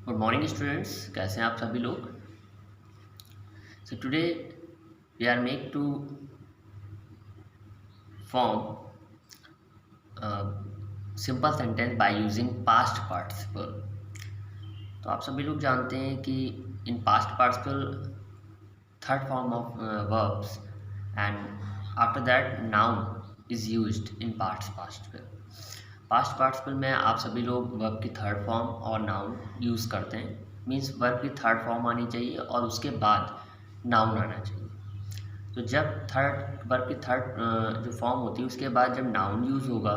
Good morning students, कैसे हैं आप सभी लोग। So today we are make to form simple sentence by using past participle. तो आप सभी लोग जानते हैं कि in past participle third form of verbs and after that noun is used in past participle. Past participle में आप सभी लोग वर्ब की थर्ड फॉर्म और नाउन यूज़ करते हैं। मीन्स वर्ब की थर्ड फॉर्म आनी चाहिए और उसके बाद नाउन आना चाहिए। तो जब थर्ड वर्ब की थर्ड जो फॉर्म होती है उसके बाद जब नाउन यूज़ होगा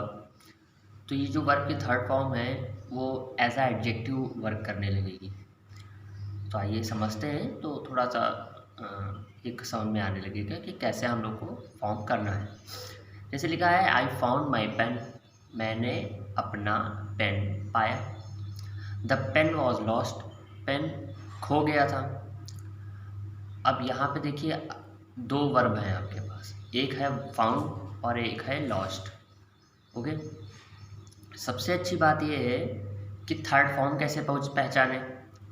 तो ये जो वर्ब की थर्ड फॉर्म है वो एज आ एडजेक्टिव वर्क करने लगेगी। तो आइए समझते हैं। तो थोड़ा सा एक समझ में आने लगेगा कि कैसे हम लोग को फॉर्म करना है। जैसे लिखा है आई फाउंड माई पेन, मैंने अपना पेन पाया। The pen was lost, pen खो गया था। अब यहाँ पे देखिए दो वर्ब हैं आपके पास, एक है फाउंड और एक है लॉस्ट। ओके, सबसे अच्छी बात यह है कि थर्ड फॉर्म कैसे पहचाने,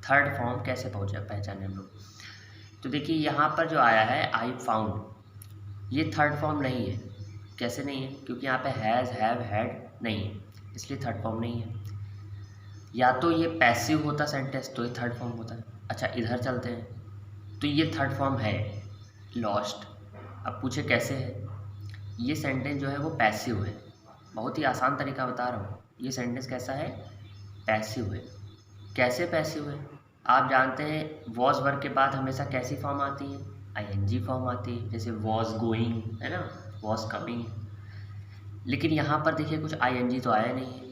थर्ड फॉर्म कैसे पहचाने हम लोग। तो देखिए यहाँ पर जो आया है आई फाउंड, ये थर्ड फॉर्म नहीं है। कैसे नहीं है? क्योंकि यहाँ पे हैज़, हैव, हैड नहीं है, इसलिए थर्ड फॉर्म नहीं है। या तो ये पैसिव होता सेंटेंस तो ये थर्ड फॉर्म होता है। अच्छा इधर चलते हैं, तो ये थर्ड फॉर्म है लॉस्ट। अब पूछे कैसे है? ये सेंटेंस जो है वो पैसिव है। बहुत ही आसान तरीका बता रहा हूँ। ये सेंटेंस कैसा है? पैसिव है। कैसे पैसिव है? आप जानते हैं वॉज वर्ब के बाद हमेशा कैसी फॉर्म आती है? आईएनजी फॉर्म आती है। जैसे वॉज गोइंग है ना, वॉज कमिंग। लेकिन यहाँ पर देखिए कुछ आईएनजी तो आया नहीं है,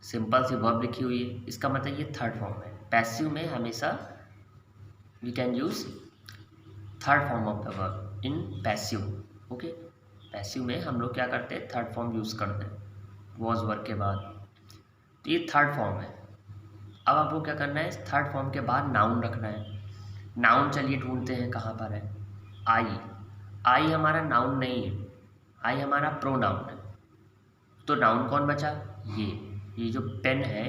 सिंपल सी वर्ब लिखी हुई है। इसका मतलब ये थर्ड फॉर्म है। पैसिव में हमेशा we can use third form of the verb in passive. Okay, passive में हम लोग क्या करते हैं? थर्ड फॉर्म यूज़ करते हैं वॉज वर्ब के बाद। तो ये थर्ड फॉर्म है। अब आपको क्या करना है? थर्ड फॉर्म के बाद नाउन रखना है। नाउन चलिए ढूंढते हैं कहाँ पर है। आई, आई हमारा नाउन नहीं है, आई हमारा प्रोनाउन है। तो नाउन कौन बचा? ये जो पेन है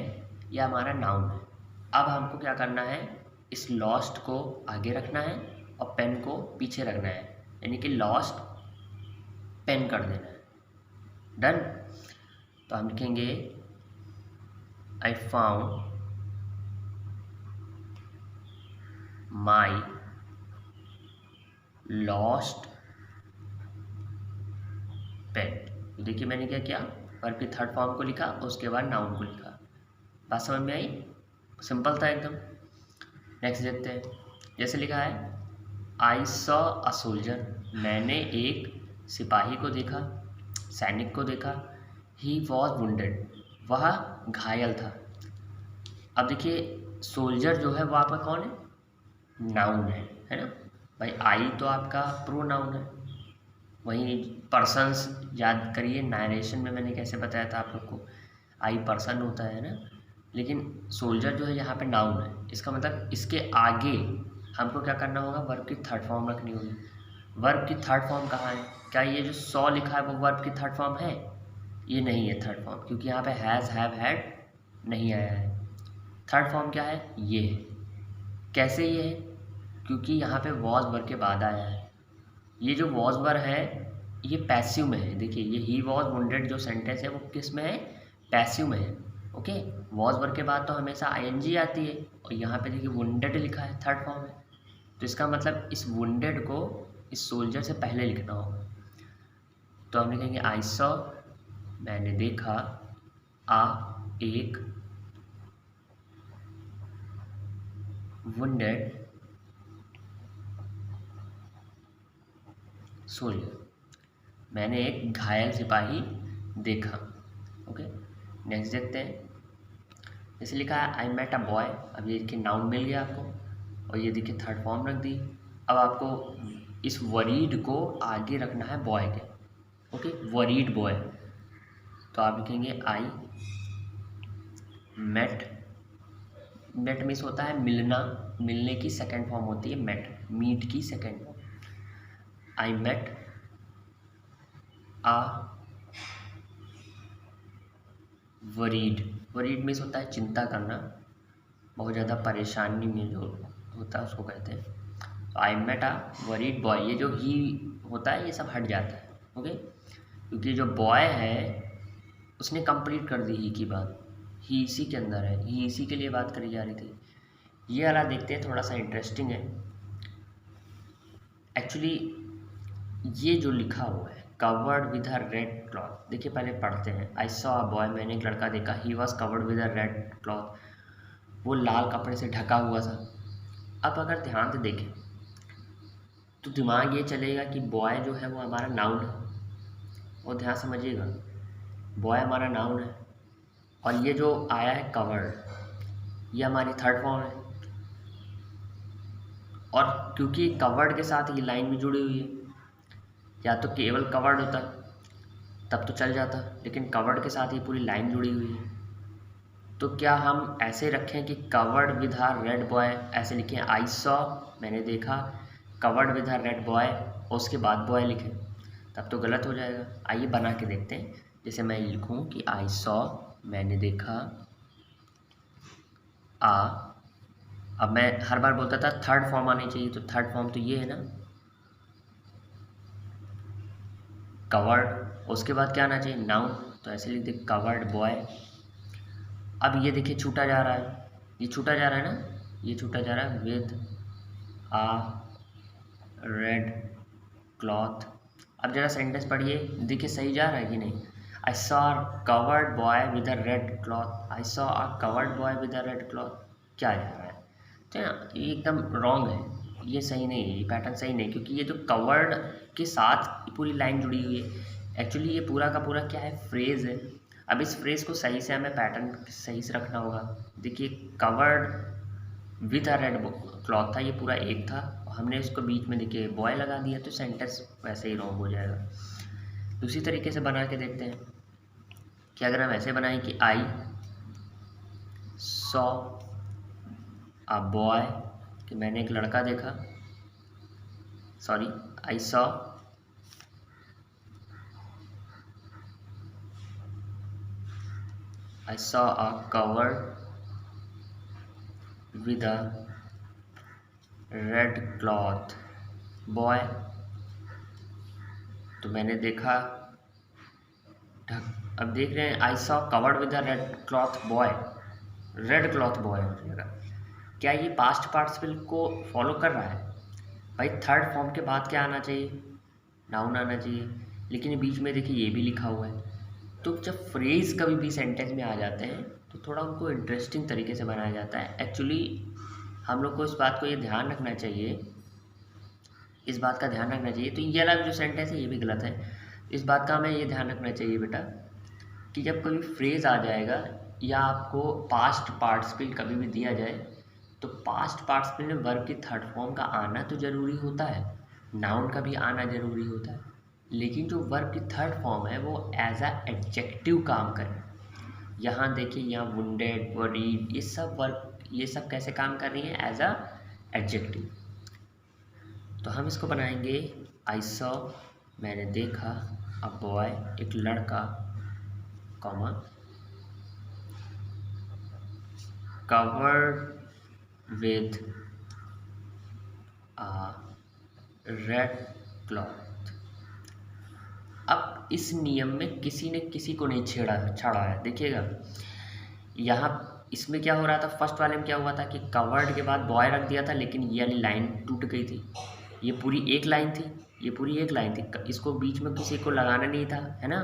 ये हमारा नाउन है। अब हमको क्या करना है? इस लॉस्ट को आगे रखना है और पेन को पीछे रखना है, यानी कि लॉस्ट पेन कर देना है। डन। तो हम लिखेंगे I found my lost pen. देखिए मैंने क्या किया? वर्ब की थर्ड फॉर्म को लिखा और उसके बाद नाउन को लिखा। बात समझ में आई? सिंपल था एकदम। नेक्स्ट देखते हैं। जैसे लिखा है आई सॉ अ सोल्जर, मैंने एक सिपाही को देखा, सैनिक को देखा। ही वॉज वुंडेड, वह घायल था। अब देखिए सोल्जर जो है वो आपका कौन है? नाउन है ना भाई। आई तो आपका प्रोनाउन है। वहीं पर्सन्स याद करिए, नरेशन में मैंने कैसे बताया था आप लोग को, आई पर्सन होता है ना। लेकिन सोल्जर जो है यहाँ पे नाउन है। इसका मतलब इसके आगे हमको क्या करना होगा? वर्ब की थर्ड फॉर्म रखनी होगी। वर्ब की थर्ड फॉर्म कहाँ है? क्या ये जो सॉ लिखा है वो वर्ब की थर्ड फॉर्म है? ये नहीं है थर्ड फॉर्म, क्योंकि यहाँ पे हैज़, हैव, हैड नहीं आया है। थर्ड फॉर्म क्या है? ये है। कैसे ये है? क्योंकि यहाँ पे वॉज वर्ब के बाद आया है। ये जो वॉज वर्ब है ये पैसिव में है। देखिए ये ही वॉज वुंडेड जो सेंटेंस है वो किस में है? पैसिव में है। ओके, वॉज वर्ब के बाद तो हमेशा आईएनजी आती है और यहाँ पे देखिए वुंडेड लिखा है, थर्ड फॉर्म है। तो इसका मतलब इस वुंडेड को इस सोल्जर से पहले लिखना होगा। तो हम लिखेंगे आई सॉ, मैंने देखा, आ एक वुंडेड सोल्जर, मैंने एक घायल सिपाही देखा। ओके, नेक्स्ट देखते हैं। जैसे लिखा है आई मेट अ बॉय, अब ये देखिए नाउन मिल गया आपको और ये देखिए थर्ड फॉर्म रख दी। अब आपको इस वरीड को आगे रखना है बॉय के। Okay, worried boy. तो आप लिखेंगे आई मेट, मेट मीन्स होता है मिलना, मिलने की सेकंड फॉर्म होती है मेट, मीट की second form. I met a worried, worried means होता है चिंता करना, बहुत ज़्यादा परेशानी में जो होता है उसको कहते हैं। तो I met a worried boy, ये जो ही होता है ये सब हट जाता है, ओके, क्योंकि जो बॉय है उसने कंप्लीट कर दी ही की बात, ही इसी के अंदर है, ही इसी के लिए बात करी जा रही थी। ये वाला देखते हैं, थोड़ा सा इंटरेस्टिंग है एक्चुअली। ये जो लिखा हुआ है covered with a red cloth, देखिए पहले पढ़ते हैं। आई सॉ अ बॉय, मैंने एक लड़का देखा, he was covered with a red cloth, वो लाल कपड़े से ढका हुआ था। अब अगर ध्यान से देखें तो दिमाग ये चलेगा कि बॉय जो है वो हमारा नाउन है, और ध्यान समझिएगा बॉय हमारा नाउन है, और ये जो आया है कवर्ड ये हमारी थर्ड फॉर्म है, और क्योंकि कवर्ड के साथ ये लाइन भी जुड़ी हुई है, या तो केवल कवर्ड होता तब तो चल जाता, लेकिन कवर्ड के साथ ये पूरी लाइन जुड़ी हुई है। तो क्या हम ऐसे रखें कि covered with a red boy, ऐसे लिखें आई सॉ, मैंने देखा, covered with a red boy और उसके बाद बॉय लिखें, तब तो गलत हो जाएगा। आइए बना के देखते हैं। जैसे मैं लिखूं कि आई सॉ, मैंने देखा, आ, अब मैं हर बार बोलता था थर्ड फॉर्म आनी चाहिए, तो थर्ड फॉर्म तो ये है ना, कवर्ड, उसके बाद क्या आना चाहिए, नाउन, तो ऐसे लिख दे कवर्ड बॉय। अब ये देखिए छूटा जा रहा है, ये छूटा जा रहा है ना, ये छूटा जा रहा है विद आ रेड क्लॉथ। अब जरा सेंटेंस पढ़िए, देखिए सही जा रहा है कि नहीं। I saw covered boy with a red cloth, I saw a covered boy with a red cloth, क्या जा रहा है, तो ये एकदम रॉन्ग है, ये सही नहीं है, ये पैटर्न सही नहीं, क्योंकि ये जो कवर्ड के साथ पूरी लाइन जुड़ी हुई है, एक्चुअली ये पूरा का पूरा क्या है, फ्रेज़ है। अब इस फ्रेज़ को सही से हमें पैटर्न सही से रखना होगा। देखिए covered with a red cloth था, ये पूरा एक था, हमने उसको बीच में देखिए बॉय लगा दिया, तो सेंटेंस वैसे ही रॉन्ग हो जाएगा। दूसरी तरीके से बना के देखते हैं कि अगर हम ऐसे बनाएं कि आई सॉ अ बॉय, कि मैंने एक लड़का देखा, sorry, I saw a covered with a red cloth boy, तो मैंने देखा ढक, अब देख रहे हैं I saw covered with a red cloth boy, red cloth boy हो जाएगा। क्या ये पास्ट पार्टिसिपल को फॉलो कर रहा है? भाई थर्ड फॉर्म के बाद क्या आना चाहिए, नाउन आना चाहिए, लेकिन बीच में देखिए ये भी लिखा हुआ है। तो जब फ्रेज़ कभी भी सेंटेंस में आ जाते हैं तो थोड़ा उनको इंटरेस्टिंग तरीके से बनाया जाता है। एक्चुअली हम लोग को इस बात को ये ध्यान रखना चाहिए, इस बात का ध्यान रखना चाहिए, तो ये वाला जो सेंटेंस है ये भी गलत है। इस बात का हमें ये ध्यान रखना चाहिए बेटा कि जब कभी फ्रेज़ आ जाएगा या आपको पास्ट पार्टिसिपल कभी भी दिया जाए, तो पास्ट पार्टिसिपल में वर्ब की थर्ड फॉर्म का आना तो ज़रूरी होता है, नाउन का भी आना ज़रूरी होता है, लेकिन जो वर्ब की थर्ड फॉर्म है वो एज अ एडजेक्टिव काम करे। यहाँ देखिए, यहाँ वुंडेड, वरीड, ये सब वर्ब, ये सब कैसे काम कर रही हैं, एज अ एडजेक्टिव। तो हम इसको बनाएंगे आई सॉ, मैंने देखा, अ बॉय, एक लड़का, comma, covered with a red cloth. अब इस नियम में किसी ने किसी को नहीं छेड़ा है, देखिएगा यहाँ इसमें क्या हो रहा था, फर्स्ट वाले में क्या हुआ था कि कवर्ड के बाद बॉय रख दिया था, लेकिन ये वाली लाइन टूट गई थी, ये पूरी एक लाइन थी, ये पूरी एक लाइन थी, इसको बीच में किसी को लगाना नहीं था, है ना।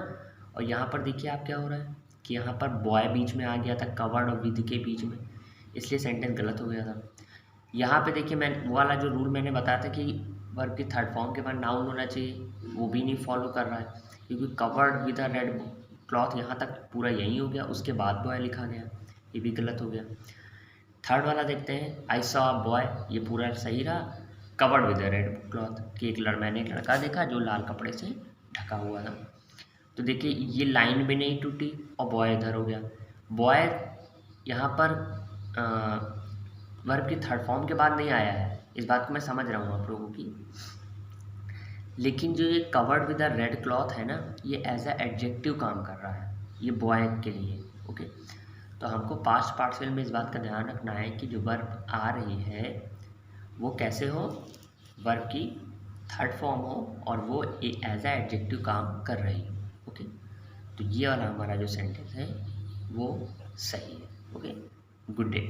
और यहाँ पर देखिए आप क्या हो रहा है कि यहाँ पर बॉय बीच में आ गया था, कवर्ड और विद के बीच में, इसलिए सेंटेंस गलत हो गया था। यहाँ पे देखिए मैं वो वाला जो रूल मैंने बताया था कि वर्ब की थर्ड फॉर्म के बाद नाउन होना चाहिए, वो भी नहीं फॉलो कर रहा है, क्योंकि covered with a red cloth यहाँ तक पूरा यही हो गया, उसके बाद बॉय लिखा गया, ये भी गलत हो गया। थर्ड वाला देखते हैं, आई सॉ अ बॉय, ये पूरा सही रहा, covered with a red cloth, कि मैंने एक लड़का देखा जो लाल कपड़े से ढका हुआ था। तो देखिए ये लाइन भी नहीं टूटी और बॉय इधर हो गया। बॉय यहाँ पर वर्ब की थर्ड फॉर्म के बाद नहीं आया है, इस बात को मैं समझ रहा हूँ आप लोगों की, लेकिन जो ये covered with a red cloth है ना, ये एज अ एडजेक्टिव काम कर रहा है, ये बॉय के लिए, ओके। तो हमको पास्ट पार्टिसिपल में इस बात का ध्यान रखना है कि जो वर्ब आ रही है वो कैसे हो, वर्ब की थर्ड फॉर्म हो और वो एज ए एडजेक्टिव काम कर रही हो। ओके, तो ये वाला हमारा जो सेंटेंस है वो सही है। Okay, good day.